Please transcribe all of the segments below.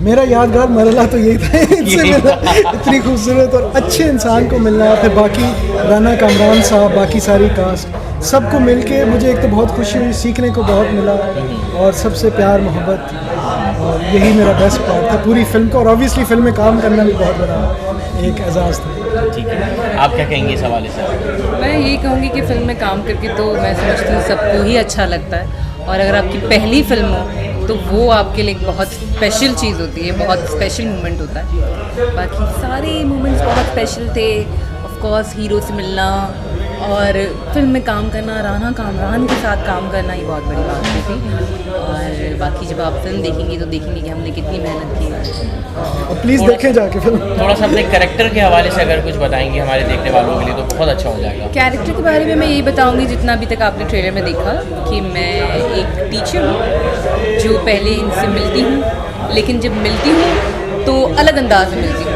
मेरा यादगार मरला तो यही था, इनसे मिलना, इतनी खूबसूरत और अच्छे इंसान को मिलना, फिर बाकी राना कामरान साहब, बाकी सारी कास्ट, सबको मिलके मुझे एक तो बहुत खुशी हुई, सीखने को बहुत मिला और सबसे प्यार मोहब्बत, और यही मेरा बेस्ट पार्ट था पूरी फिल्म का। और ऑब्वियसली फिल्म में काम करना भी बहुत बड़ा एक एजाज़ था। ठीक है, आप क्या कहेंगे इस हवाले से? मैं यही कहूँगी कि फ़िल्म में काम करके तो मैं समझती हूँ सबको ही अच्छा लगता है, और अगर आपकी पहली फ़िल्म हो तो वो आपके लिए एक बहुत स्पेशल चीज़ होती है, बहुत स्पेशल मोमेंट होता है। बाकी सारे मोमेंट्स बहुत स्पेशल थे। ऑफ कोर्स हीरो से मिलना और फिल्म में काम करना, राना कामरान के साथ काम करना, ये बहुत बड़ी बात थी। और बाकी जब आप फिल्म देखेंगे तो देखेंगे कि हमने कितनी मेहनत की है। और प्लीज़ देखें जाके फिल्म। थोड़ा सा अपने कैरेक्टर के हवाले से अगर कुछ बताएंगे हमारे देखने वालों के लिए तो बहुत अच्छा हो जाएगा। कैरेक्टर के बारे में मैं यही बताऊंगी जितना अभी तक आपने ट्रेलर में देखा, कि मैं एक टीचर हूँ जो पहले इनसे मिलती हूँ, लेकिन जब मिलती हूँ तो अलग अंदाज में मिलती हूँ,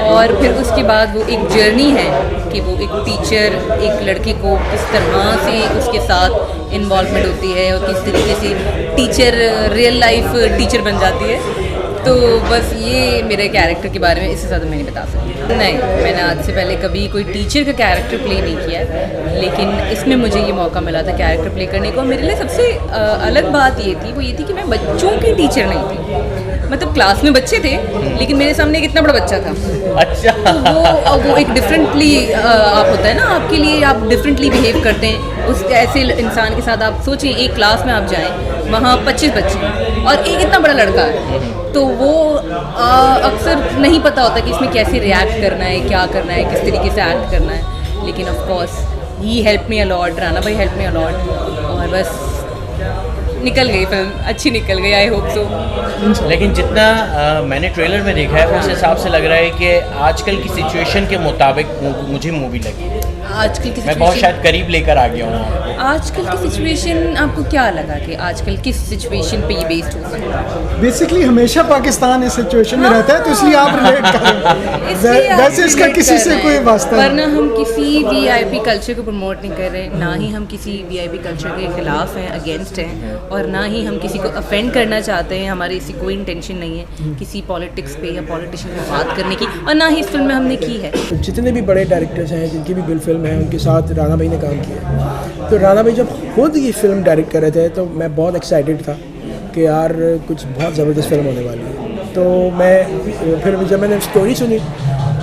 और फिर उसके बाद वो एक जर्नी है कि वो एक टीचर एक लड़के को किस तरह से उसके साथ इन्वॉल्वमेंट होती है और किस तरीके से टीचर रियल लाइफ टीचर बन जाती है। तो बस ये मेरे कैरेक्टर के बारे में, इससे ज़्यादा मैं नहीं बता सकती। नहीं, मैंने आज से पहले कभी कोई टीचर का कैरेक्टर प्ले नहीं किया है, लेकिन इसमें मुझे ये मौका मिला था कैरेक्टर प्ले करने को। मेरे लिए सबसे अलग बात ये थी कि मैं बच्चों की टीचर नहीं थी। मतलब क्लास में बच्चे थे, लेकिन मेरे सामने एक इतना बड़ा बच्चा था। अच्छा। तो वो एक डिफरेंटली आप होता है ना, आपके लिए आप डिफरेंटली बिहेव करते हैं उस ऐसे इंसान के साथ। आप सोचिए एक क्लास में आप जाएँ, वहाँ 25 बच्चे हैं और एक इतना बड़ा लड़का है, तो वो अक्सर नहीं पता होता कि इसमें कैसे रिएक्ट करना है, क्या करना है, किस तरीके से एक्ट करना है। लेकिन of course he help me a lot, Rana भाई हेल्प मी अलॉट, और बस निकल गई फिल्म, अच्छी निकल गई, आई होप सो। लेकिन जितना मैंने ट्रेलर में देखा है उस हिसाब से लग रहा है कि आजकल की सिचुएशन के मुताबिक मुझे मूवी लगी। आजकल की मैं बहुत शायद करीब लेकर आ गया हूँ। आजकल की सिचुएशन आपको क्या लगा कि आजकल किस सिचुएशन पे ये बेस्ड हो सकता है? बेसिकली हमेशा पाकिस्तान इस सिचुएशन में रहता है, तो इसलिए आप रिलेट करें। इसलिए आप वैसे इसका relate किसी कर से रहे कोई हैं। वास्ता नहीं। वरना हम किसी वीआईपी कल्चर को प्रमोट नहीं कर रहे, ना ही हम किसी वीआईपी कल्चर के खिलाफ हैं, अगेंस्ट हैं, और ना ही हम किसी को अफेंड करना चाहते हैं। हमारी ऐसी कोई इंटेंशन नहीं है किसी पॉलिटिक्स पे या पॉलिटिशियन पे बात करने की, और ना ही इस फिल्म में हमने की है। जितने भी बड़े डायरेक्टर्स हैं जिनकी भी बिल फिल्म है, उनके साथ राना भाई ने काम किया। तो राना भाई जब खुद ये फिल्म डायरेक्ट कर रहे थे तो मैं बहुत एक्साइटेड था कि यार कुछ बहुत ज़बरदस्त फिल्म होने वाली है। तो मैं फिर जब मैंने स्टोरी सुनी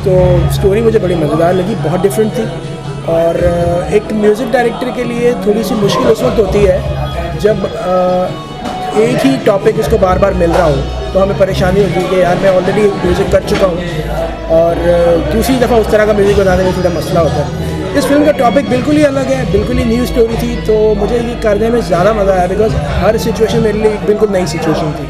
तो स्टोरी मुझे बड़ी मज़ेदार लगी, बहुत डिफरेंट थी। और एक म्यूज़िक डायरेक्टर के लिए थोड़ी सी मुश्किल उस वक्त होती है जब एक ही टॉपिक उसको बार बार मिल रहा हो, तो हमें परेशानी होती है कि यार मैं ऑलरेडी म्यूज़िक कर चुका हूँ और दूसरी दफ़ा उस तरह का म्यूज़िक बनाने में थोड़ा मसला होता है। इस फिल्म का टॉपिक बिल्कुल ही अलग है, बिल्कुल ही न्यू स्टोरी थी, तो मुझे ये करने में ज़्यादा मज़ा आया बिकॉज हर सिचुएशन मेरे लिए एक बिल्कुल नई सिचुएशन थी।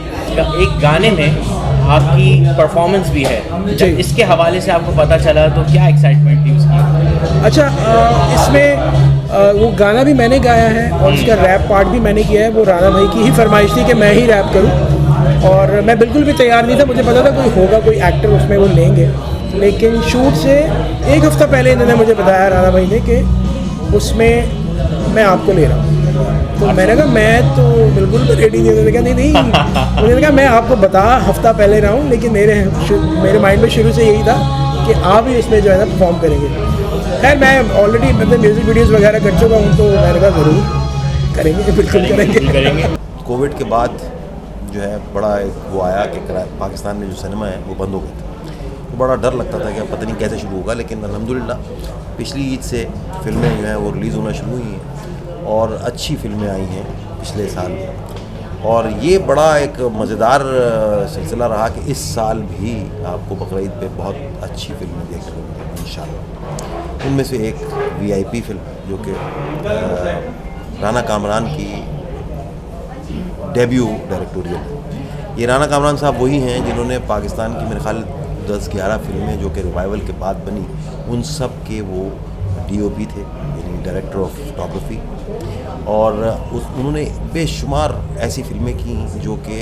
एक गाने में आपकी परफॉर्मेंस भी है, जब इसके हवाले से आपको पता चला तो क्या एक्साइटमेंट थी उसकी? अच्छा, इसमें वो गाना भी मैंने गाया है और उसका रैप पार्ट भी मैंने किया है। वो राना भाई की ही फरमाइश थी कि मैं ही रैप करूं, और मैं बिल्कुल भी तैयार नहीं था। मुझे पता था कोई होगा, कोई एक्टर उसमें वो लेंगे, लेकिन शूट से एक हफ़्ता पहले इन्होंने मुझे बताया राना भाई ने कि उसमें मैं आपको ले रहा हूँ। तो मैंने कहा मैं तो बिल्कुल भी रेडी नहीं। उन्होंने कहा नहीं उन्होंने कहा मैं आपको बता हफ्ता पहले रहा हूँ, लेकिन मेरे माइंड में शुरू से यही था कि आप ही इसमें जो है ना परफॉर्म करेंगे। खैर मैं ऑलरेडी मतलब म्यूज़िक वीडियोज़ वगैरह कर चुका हूँ, तो मैंने कहा ज़रूर करेंगे, बिल्कुल करेंगे। कोविड के बाद जो है बड़ा एक वो आया कि पाकिस्तान में जो सिनेमा है वो बंद हो गया था, तो बड़ा डर लगता था कि अब पता नहीं कैसे शुरू होगा। लेकिन अल्हम्दुलिल्लाह पिछली ईद से फिल्में जो हैं वो रिलीज़ होना शुरू हुई हैं और अच्छी फिल्में आई हैं पिछले साल, और ये बड़ा एक मज़ेदार सिलसिला रहा कि इस साल भी आपको बकरीद पे बहुत अच्छी फिल्में देखने को मिलेंगी इंशाल्लाह। उनमें से एक वीआईपी फिल्म जो कि राना कामरान की डेब्यू डायरेक्टोरियल है। ये राना कामरान साहब वही हैं जिन्होंने पाकिस्तान की मेरे ख्याल 10-11 फिल्में जो कि रिवाइवल के बाद बनी, उन सब के वो डीओपी थे, यानी डायरेक्टर ऑफ फोटोग्राफी। और उन्होंने बेशुमार ऐसी फिल्में की जो कि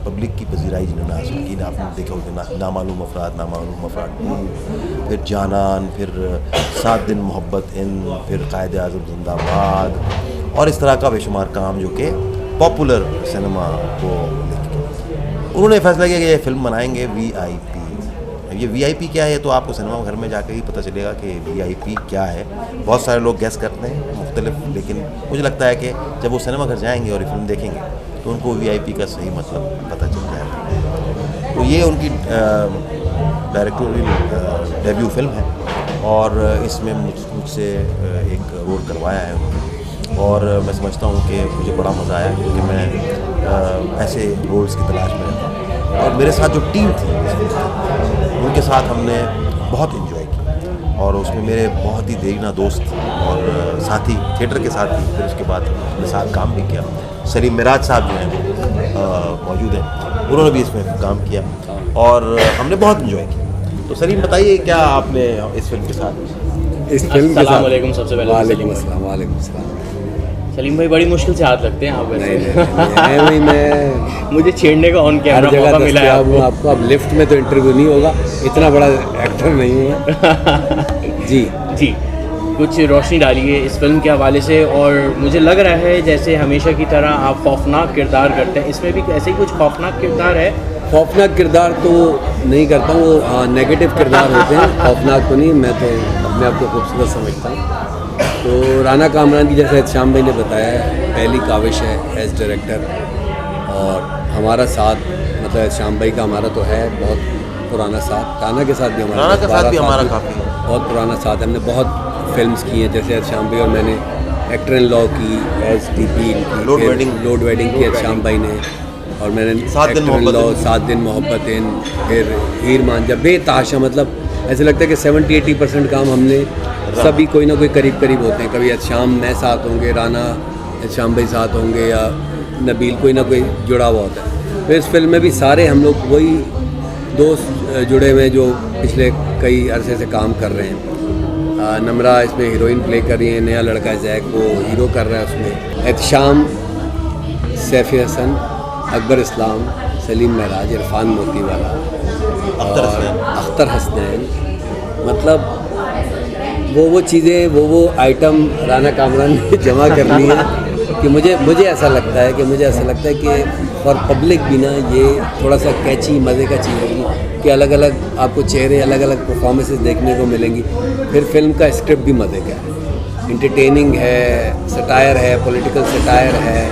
पब्लिक की पजीराई जिन्होंने हासिल की ना, आपने देखा होगा नामालूम अफराद 2, फिर जानान, फिर 7 दिन मोहब्बत इन, फिर कायद आज़म जिंदाबाद, और इस तरह का बेशुमार काम जो कि पॉपुलर सिनेमा को लेके उन्होंने फैसला किया कि ये फिल्म बनाएंगे VIP। ये VIP क्या है तो आपको सिनेमा घर में जाकर ही पता चलेगा कि VIP क्या है। बहुत सारे लोग गैस करते हैं मुख्तलिफ, लेकिन मुझे लगता है कि जब वो सिनेमा घर जाएंगे और ये फिल्म देखेंगे तो उनको VIP का सही मतलब पता चल जाएगा। तो ये उनकी डायरेक्टोरियल डेब्यू फिल्म है और इसमें मुझसे एक रोल करवाया है उन्होंने, और मैं समझता हूँ कि मुझे बड़ा मज़ा आया क्योंकि मैं ऐसे रोल्स की तलाश में रहता हूँ। और मेरे साथ जो टीम थी उनके साथ हमने बहुत इन्जॉय किया और उसमें मेरे बहुत ही देरीना दोस्त और साथी थिएटर के साथ ही, फिर उसके बाद अपने साथ काम भी किया। सलीम मिराज साहब जो हैं मौजूद हैं, उन्होंने भी इसमें काम किया और हमने बहुत इन्जॉय किया। तो सलीम बताइए क्या आपने इस फिल्म के साथ इस फिल्म के साथ अस्सलाम वालेकुम सबसे पहले। वालेकुम अस्सलाम। वालेकुम अस्सलाम। सलीम भाई बड़ी मुश्किल से हाथ लगते हैं आप वैसे। नहीं भाई, मैं मुझे छेड़ने का ऑन हर कैमरा जगह मौका मिला है दस्तयाब हूँ आपको। आपको। अब लिफ्ट में तो इंटरव्यू नहीं होगा, इतना बड़ा एक्टर नहीं हूँ मैं। जी जी, कुछ रोशनी डालिए इस फिल्म के हवाले से। और मुझे लग रहा है जैसे हमेशा की तरह आप खौफनाक किरदार करते हैं, इसमें भी ऐसे ही कुछ खौफनाक किरदार है। खौफनाक किरदार तो नहीं करता हूँ, वो नेगेटिव किरदार होते हैं, खौफनाक तो नहीं। मैं तो अपने आप को खूबसूरत समझता हूँ। तो राना कामरान की जैसे श्याम भाई ने बताया पहली काविश है एज डायरेक्टर, और हमारा साथ मतलब श्याम भाई का हमारा तो है बहुत पुराना साथ। राना के साथ भी हमारा राना के साथ भी हमारा भी काफ़ी बहुत पुराना साथ है। हमने बहुत फिल्म्स की हैं, जैसे श्याम भाई और मैंने एक्टर इन लॉ की, एज TP लोड वेडिंग की श्याम भाई ने, और मैंने 7 दिन मोहब्बत इन। 7 दिन मोहब्बत इन, फिर हीर मांझा, बेतहाशा। मतलब ऐसे लगता है कि 70-80% काम हमने सभी कोई ना कोई करीब करीब होते हैं। कभी श्याम मैं साथ होंगे, राना श्याम भाई साथ होंगे, या नबील कोई ना कोई जुड़ा हुआ होता है। तो इस फिल्म में भी सारे हम लोग वही दोस्त जुड़े हुए हैं जो पिछले कई अरसे से काम कर रहे हैं। नमरा इसमें हीरोइन प्ले कर रही है, नया लड़का जैक वो हीरो कर रहा है उसमें। एहतशाम, सैफ़ी हसन, अकबर इस्लाम, सलीम महराज, इरफान मोतीवाला और अख्तर हसनैन। मतलब वो चीज़ें वो आइटम राना कामरान ने जमा करनी है कि मुझे ऐसा लगता है कि फॉर पब्लिक भी ना ये थोड़ा सा कैची मज़े का चीज़ होगी कि अलग अलग आपको चेहरे, अलग अलग परफॉर्मेंसेस देखने को मिलेंगी। फिर फिल्म का स्क्रिप्ट भी मज़े का है, इंटरटेनिंग है, सटायर है, पॉलिटिकल सटायर है।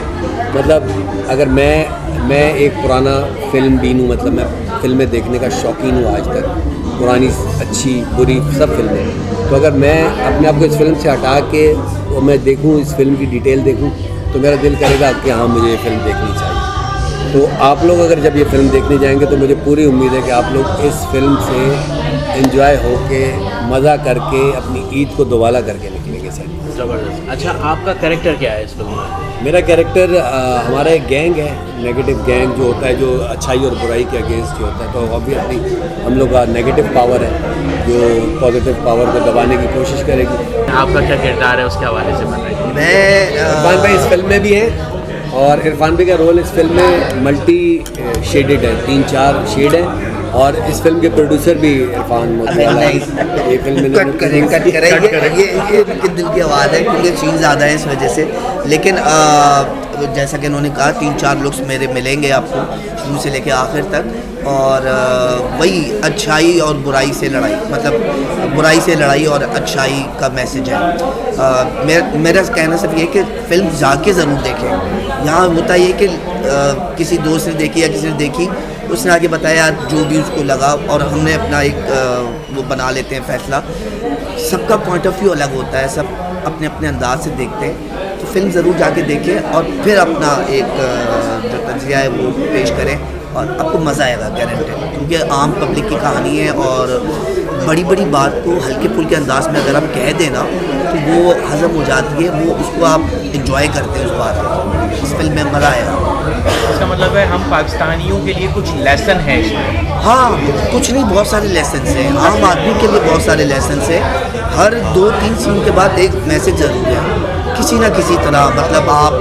मतलब अगर मैं एक पुराना फिल्म बीन हूँ, मतलब मैं फिल्में देखने का शौकीन हूँ आज तक, पुरानी अच्छी बुरी सब फिल्में। तो अगर मैं अपने आप को इस फिल्म से हटा के और मैं देखूँ, इस फिल्म की डिटेल देखूँ, तो मेरा दिल करेगा कि हाँ मुझे ये फिल्म देखनी चाहिए। तो आप लोग अगर जब ये फिल्म देखने जाएंगे तो मुझे पूरी उम्मीद है कि आप लोग इस फिल्म से एंजॉय होके मज़ा करके अपनी ईद को दोबारा करके निकलेंगे सर। ज़बरदस्त। अच्छा, आपका कैरेक्टर क्या है इस फिल्म में? मेरा कैरेक्टर हमारा एक गैंग है, नेगेटिव गैंग जो होता है, जो अच्छाई और बुराई के अगेंस्ट जो होता है। तो ऑब्वियसली हम लोग का नेगेटिव पावर है जो पॉजिटिव पावर को दबाने की कोशिश करेगी। आपका क्या किरदार है उसके हवाले से बताइए। मैं इरफान भाई इस फिल्म में भी है, और इरफान भाई का रोल इस फिल्म में मल्टी शेडेड है, 3-4 शेड है। और इस फिल्म के प्रोड्यूसर भी इरफान मोतीवाला है। ये फिल्म कट करेंगे ये उनके दिल की आवाज़ है क्योंकि सीन ज़्यादा है इस वजह से। लेकिन जैसा कि उन्होंने कहा 3-4 लुक्स मेरे मिलेंगे आपको शुरू से लेकर आखिर तक, और वही अच्छाई और बुराई से लड़ाई, मतलब बुराई से लड़ाई और अच्छाई का मैसेज है। मेरा कहना सिर्फ ये कि फ़िल्म जाके ज़रूर देखें। यहाँ होता ये कि किसी दोस्त ने देखी या किसी ने देखी, उसने आगे बताया जो भी उसको लगा, और हमने अपना एक वो बना लेते हैं फैसला। सबका पॉइंट ऑफ व्यू अलग होता है, सब अपने अपने अंदाज से देखते हैं। तो फिल्म ज़रूर जाके देखें और फिर अपना एक जो तजिया है वो पेश करें, और आपको मज़ा आएगा गारंटेड, क्योंकि आम पब्लिक की कहानी है। और बड़ी बड़ी बात को हल्के फुल्के अंदाज में अगर आप कह दें ना तो वो हज़म हो जाती है, वो उसको आप इंजॉय करते हैं उस बात को। इस फिल्म में मज़ा आएगा। इसका मतलब है हम पाकिस्तानियों के लिए कुछ लेसन है इसमें? हाँ, कुछ नहीं, बहुत सारे लेसन हैं आम आदमी के लिए, बहुत सारे लेसन हैं। हर 2-3 सीन के बाद एक मैसेज ज़रूर है। किसी ना किसी तरह, मतलब आप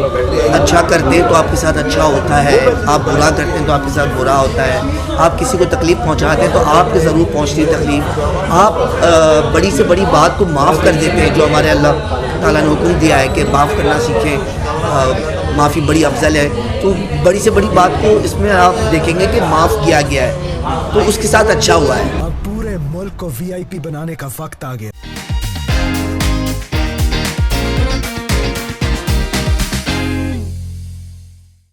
अच्छा करते हैं तो आपके साथ अच्छा होता है, आप बुरा करते हैं तो आपके साथ बुरा होता है, आप किसी को तकलीफ़ पहुंचाते हैं तो आपके ज़रूर पहुंचती है तकलीफ़, आप बड़ी से बड़ी बात को माफ़ कर देते हैं, जो हमारे अल्लाह ताला ने हुक्म दिया है कि माफ़ करना सीखें, माफ़ी बड़ी अफजल है। तो बड़ी से बड़ी बात को इसमें आप देखेंगे कि माफ़ किया गया है, तो उसके साथ अच्छा हुआ है। अब पूरे मुल्क को VIP बनाने का वक्त आ गया।